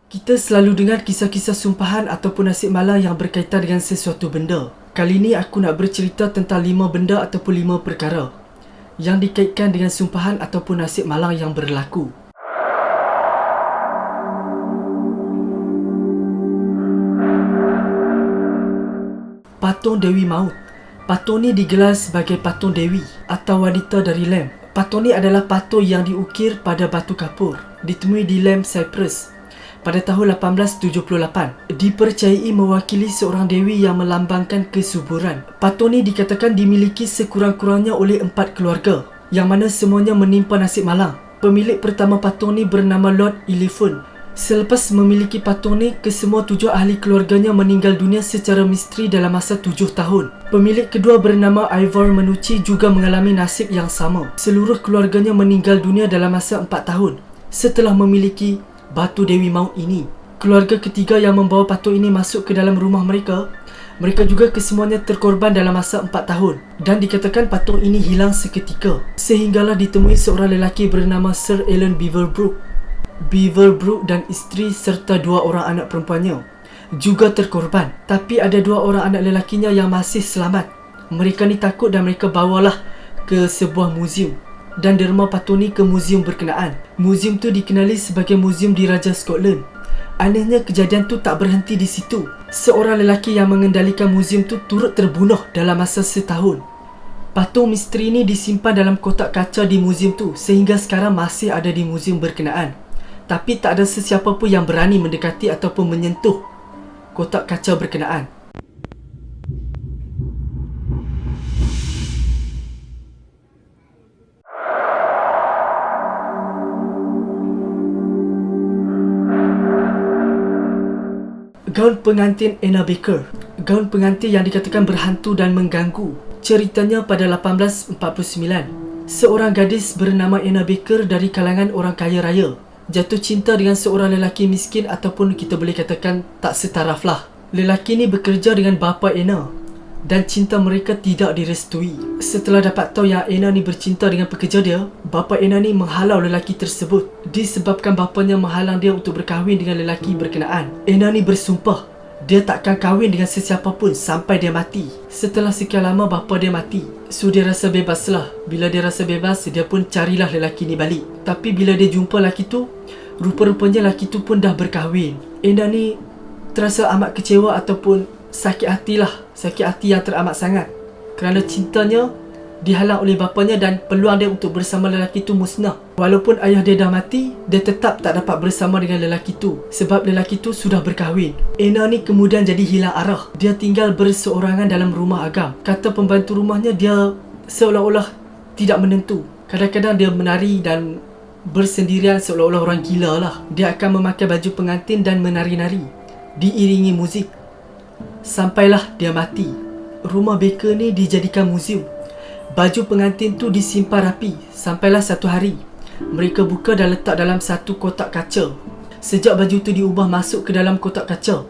Kita selalu dengar kisah-kisah sumpahan ataupun nasib malang yang berkaitan dengan sesuatu benda. Kali ni aku nak bercerita tentang 5 benda ataupun 5 perkara yang dikaitkan dengan sumpahan ataupun nasib malang yang berlaku. Patung Dewi Maut. Patung ni digelar sebagai patung Dewi atau wanita dari Lem. Patung ni adalah patung yang diukir pada batu kapur, ditemui di Lem, Cyprus pada tahun 1878. Dipercayai mewakili seorang dewi yang melambangkan kesuburan. Patung ni dikatakan dimiliki sekurang-kurangnya oleh 4 keluarga, yang mana semuanya menimpa nasib malang. Pemilik pertama patung ni bernama Lord Elephant. Selepas memiliki patung ni, kesemua 7 ahli keluarganya meninggal dunia secara misteri dalam masa 7 tahun. Pemilik kedua bernama Ivor Menucci juga mengalami nasib yang sama. Seluruh keluarganya meninggal dunia dalam masa 4 tahun setelah memiliki batu Dewi Maut ini. Keluarga ketiga yang membawa patung ini masuk ke dalam rumah mereka juga kesemuanya terkorban dalam masa 4 tahun. Dan dikatakan patung ini hilang seketika, sehinggalah ditemui seorang lelaki bernama Sir Alan Beaverbrook. Beaverbrook dan isteri serta 2 orang anak perempuannya juga terkorban. Tapi ada 2 orang anak lelakinya yang masih selamat. Mereka ni takut dan mereka bawalah ke sebuah muzium dan derma patung ni ke muzium berkenaan. Muzium tu dikenali sebagai muzium diraja Scotland. Anehnya kejadian tu tak berhenti di situ. Seorang lelaki yang mengendalikan muzium tu turut terbunuh dalam masa setahun. Patung misteri ni disimpan dalam kotak kaca di muzium tu sehingga sekarang masih ada di muzium berkenaan. Tapi tak ada sesiapa pun yang berani mendekati ataupun menyentuh kotak kaca berkenaan. Gaun pengantin Anna Baker. Gaun pengantin yang dikatakan berhantu dan mengganggu. Ceritanya pada 1849, seorang gadis bernama Anna Baker dari kalangan orang kaya raya jatuh cinta dengan seorang lelaki miskin ataupun kita boleh katakan tak setaraf lah. Lelaki ni bekerja dengan bapa Anna dan cinta mereka tidak direstui. Setelah dapat tahu yang Anna ni bercinta dengan pekerja dia, bapa Anna ni menghalau lelaki tersebut. Disebabkan bapanya menghalang dia untuk berkahwin dengan lelaki berkenaan, Anna ni bersumpah dia takkan kahwin dengan sesiapa pun sampai dia mati. Setelah sekian lama bapa dia mati, so dia rasa bebas lah. Bila dia rasa bebas, dia pun carilah lelaki ni balik. Tapi bila dia jumpa lelaki tu, rupa-rupanya lelaki tu pun dah berkahwin. Anna ni terasa amat kecewa ataupun sakit hati lah. Sakit hati yang teramat sangat kerana cintanya dihalang oleh bapanya dan peluang dia untuk bersama lelaki tu musnah. Walaupun ayah dia dah mati, dia tetap tak dapat bersama dengan lelaki tu sebab lelaki tu sudah berkahwin. Anna ni kemudian jadi hilang arah. Dia tinggal berseorangan dalam rumah agam. Kata pembantu rumahnya, dia seolah-olah tidak menentu. Kadang-kadang dia menari dan bersendirian seolah-olah orang gila lah. Dia akan memakai baju pengantin dan menari-nari diiringi muzik sampailah dia mati. Rumah Baker ni dijadikan muzium. Baju pengantin tu disimpan rapi sampailah satu hari mereka buka dan letak dalam satu kotak kaca. Sejak baju tu diubah masuk ke dalam kotak kaca,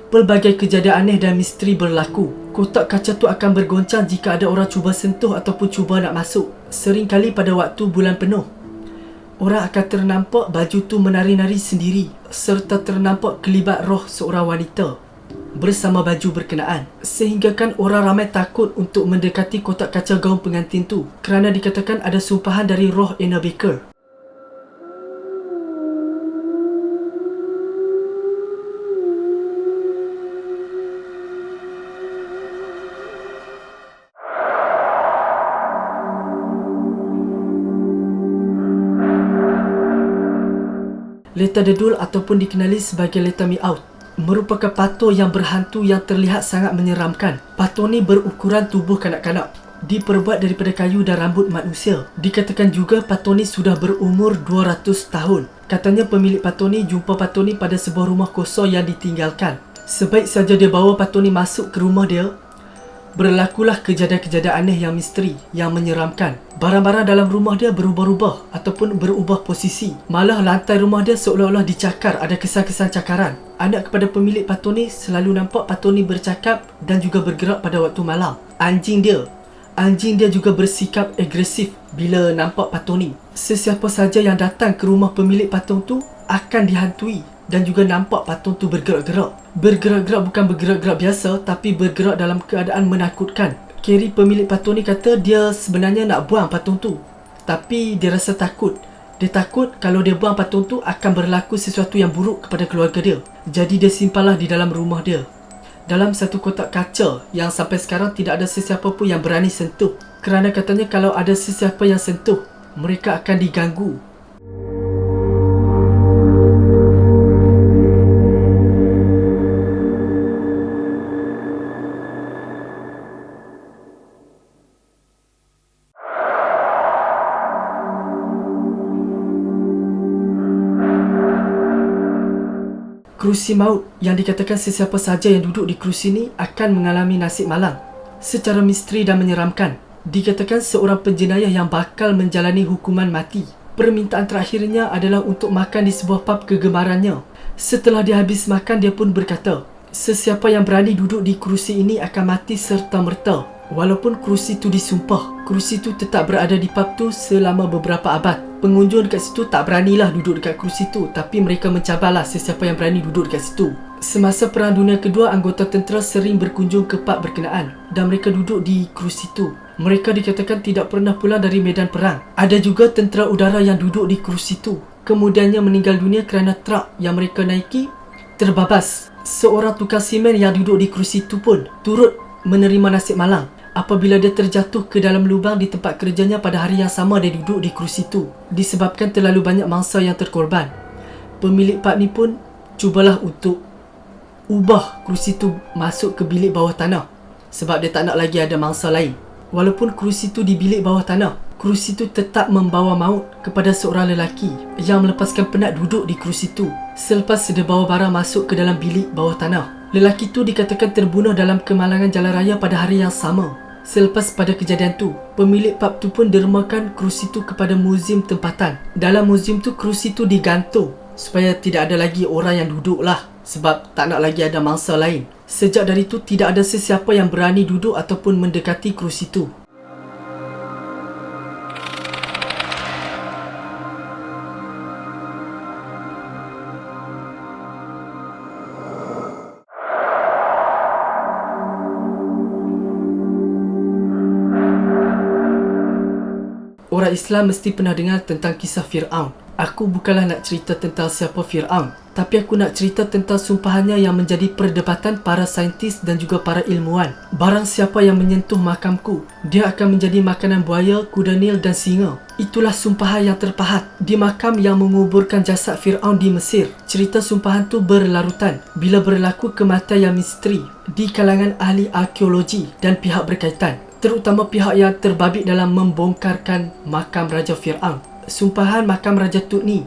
pelbagai kejadian aneh dan misteri berlaku. Kotak kaca tu akan bergoncang jika ada orang cuba sentuh ataupun cuba nak masuk. Seringkali pada waktu bulan penuh, orang akan ternampak baju tu menari-nari sendiri serta ternampak kelibat roh seorang wanita bersama baju berkenaan, sehinggakan orang ramai takut untuk mendekati kotak kaca gaun pengantin tu kerana dikatakan ada sumpahan dari roh Anna Baker. Leta Dedul ataupun dikenali sebagai Leta Me Out merupakan patung yang berhantu yang terlihat sangat menyeramkan. Patung ni berukuran tubuh kanak-kanak, diperbuat daripada kayu dan rambut manusia. Dikatakan juga patung ni sudah berumur 200 tahun. Katanya pemilik patung ni jumpa patung ni pada sebuah rumah kosong yang ditinggalkan. Sebaik saja dia bawa patung ni masuk ke rumah dia, berlakulah kejadian-kejadian aneh yang misteri, yang menyeramkan. Barang-barang dalam rumah dia berubah-ubah ataupun berubah posisi. Malah lantai rumah dia seolah-olah dicakar, ada kesan-kesan cakaran. Anak kepada pemilik patung ni selalu nampak patung ni bercakap dan juga bergerak pada waktu malam. Anjing dia juga bersikap agresif bila nampak patung ni. Sesiapa saja yang datang ke rumah pemilik patung tu akan dihantui dan juga nampak patung tu bergerak-gerak. Bergerak-gerak bukan bergerak-gerak biasa, tapi bergerak dalam keadaan menakutkan. Kerry, pemilik patung ni, kata dia sebenarnya nak buang patung tu, tapi dia rasa takut. Dia takut kalau dia buang patung tu akan berlaku sesuatu yang buruk kepada keluarga dia. Jadi dia simpanlah di dalam rumah dia, dalam satu kotak kaca yang sampai sekarang tidak ada sesiapa pun yang berani sentuh. Kerana katanya kalau ada sesiapa yang sentuh, mereka akan diganggu. Kerusi maut, yang dikatakan sesiapa sahaja yang duduk di kerusi ini akan mengalami nasib malang. Secara misteri dan menyeramkan, dikatakan seorang penjenayah yang bakal menjalani hukuman mati. Permintaan terakhirnya adalah untuk makan di sebuah pub kegemarannya. Setelah dia habis makan, dia pun berkata, sesiapa yang berani duduk di kerusi ini akan mati serta-merta. Walaupun kerusi tu disumpah, kerusi tu tetap berada di pub tu selama beberapa abad. Pengunjung dekat situ tak beranilah duduk dekat kerusi tu, tapi mereka mencabarlah sesiapa yang berani duduk dekat situ. Semasa Perang Dunia Kedua, anggota tentera sering berkunjung ke pub berkenaan dan mereka duduk di kerusi tu. Mereka dikatakan tidak pernah pulang dari medan perang. Ada juga tentera udara yang duduk di kerusi tu, kemudiannya meninggal dunia kerana truk yang mereka naiki terbabas. Seorang tukang simen yang duduk di kerusi tu pun turut menerima nasib malang apabila dia terjatuh ke dalam lubang di tempat kerjanya pada hari yang sama dia duduk di kerusi tu, disebabkan terlalu banyak mangsa yang terkorban. Pemilik pub ni pun cubalah untuk ubah kerusi tu masuk ke bilik bawah tanah sebab dia tak nak lagi ada mangsa lain. Walaupun kerusi tu di bilik bawah tanah, kerusi tu tetap membawa maut kepada seorang lelaki yang melepaskan penat duduk di kerusi tu selepas dia bawa barang masuk ke dalam bilik bawah tanah. Lelaki tu dikatakan terbunuh dalam kemalangan jalan raya pada hari yang sama. Selepas pada kejadian tu, pemilik pub tu pun dermakan kerusi tu kepada muzium tempatan. Dalam muzium tu, kerusi tu digantung supaya tidak ada lagi orang yang duduk lah, sebab tak nak lagi ada mangsa lain. Sejak dari tu, tidak ada sesiapa yang berani duduk ataupun mendekati kerusi tu. Orang Islam mesti pernah dengar tentang kisah Fir'aun. Aku bukanlah nak cerita tentang siapa Fir'aun, tapi aku nak cerita tentang sumpahannya yang menjadi perdebatan para saintis dan juga para ilmuwan. Barang siapa yang menyentuh makamku, dia akan menjadi makanan buaya, kuda nil dan singa. Itulah sumpahan yang terpahat di makam yang menguburkan jasad Fir'aun di Mesir. Cerita sumpahan tu berlarutan bila berlaku kematian yang misteri di kalangan ahli arkeologi dan pihak berkaitan, terutama pihak yang terbabit dalam membongkarkan makam Raja Fir'aun. Sumpahan makam Raja Tut ni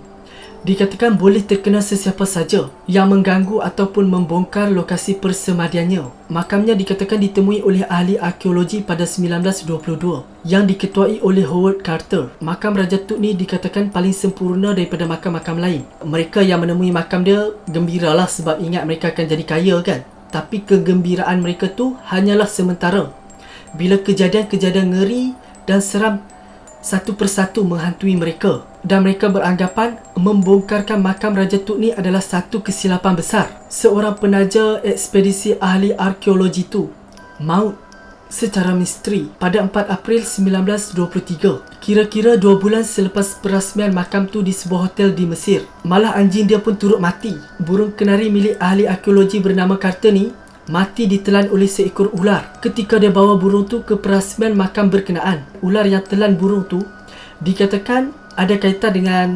dikatakan boleh terkena sesiapa saja yang mengganggu ataupun membongkar lokasi persemadiannya. Makamnya dikatakan ditemui oleh ahli arkeologi pada 1922 yang diketuai oleh Howard Carter. Makam Raja Tut ni dikatakan paling sempurna daripada makam-makam lain. Mereka yang menemui makam dia gembiralah sebab ingat mereka akan jadi kaya kan. Tapi kegembiraan mereka tu hanyalah sementara bila kejadian-kejadian ngeri dan seram satu persatu menghantui mereka, dan mereka beranggapan membongkarkan makam Raja Tut ni adalah satu kesilapan besar. Seorang penaja ekspedisi ahli arkeologi tu maut secara misteri pada 4 April 1923, kira-kira 2 bulan selepas perasmian makam tu di sebuah hotel di Mesir. Malah anjing dia pun turut mati. Burung kenari milik ahli arkeologi bernama Carter ni mati ditelan oleh seekor ular ketika dia bawa burung tu ke perasmian makam berkenaan. Ular yang telan burung tu dikatakan ada kaitan dengan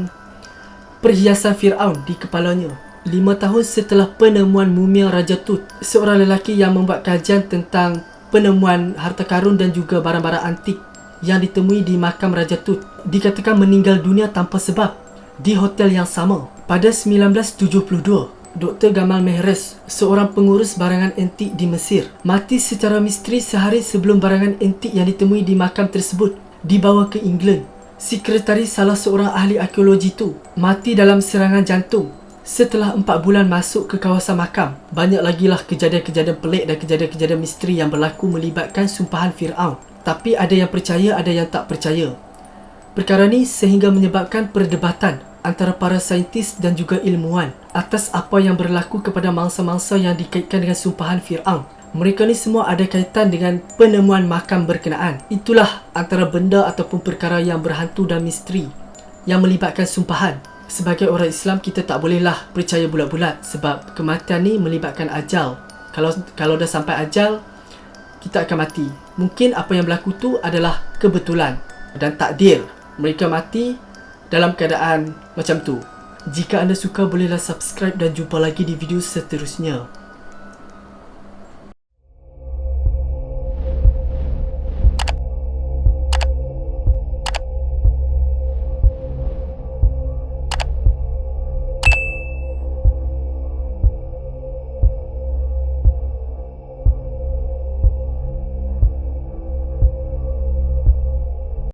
perhiasan Fir'aun di kepalanya. 5 tahun setelah penemuan mumia Raja Tut, seorang lelaki yang membuat kajian tentang penemuan harta karun dan juga barang-barang antik yang ditemui di makam Raja Tut dikatakan meninggal dunia tanpa sebab di hotel yang sama. Pada 1972, Dr. Gamal Mehres, seorang pengurus barangan antik di Mesir, mati secara misteri sehari sebelum barangan antik yang ditemui di makam tersebut dibawa ke England. Sekretaris salah seorang ahli arkeologi tu mati dalam serangan jantung setelah 4 bulan masuk ke kawasan makam. Banyak lagi lah kejadian-kejadian pelik dan kejadian-kejadian misteri yang berlaku melibatkan sumpahan Fir'aun. Tapi ada yang percaya, ada yang tak percaya. Perkara ni sehingga menyebabkan perdebatan antara para saintis dan juga ilmuwan atas apa yang berlaku kepada mangsa-mangsa yang dikaitkan dengan sumpahan Fir'aun. Mereka ni semua ada kaitan dengan penemuan makam berkenaan. Itulah antara benda ataupun perkara yang berhantu dan misteri yang melibatkan sumpahan. Sebagai orang Islam, kita tak bolehlah percaya bulat-bulat sebab kematian ni melibatkan ajal. Kalau dah sampai ajal, kita akan mati. Mungkin apa yang berlaku tu adalah kebetulan dan takdir. Mereka mati dalam keadaan macam tu. Jika anda suka, bolehlah subscribe dan jumpa lagi di video seterusnya.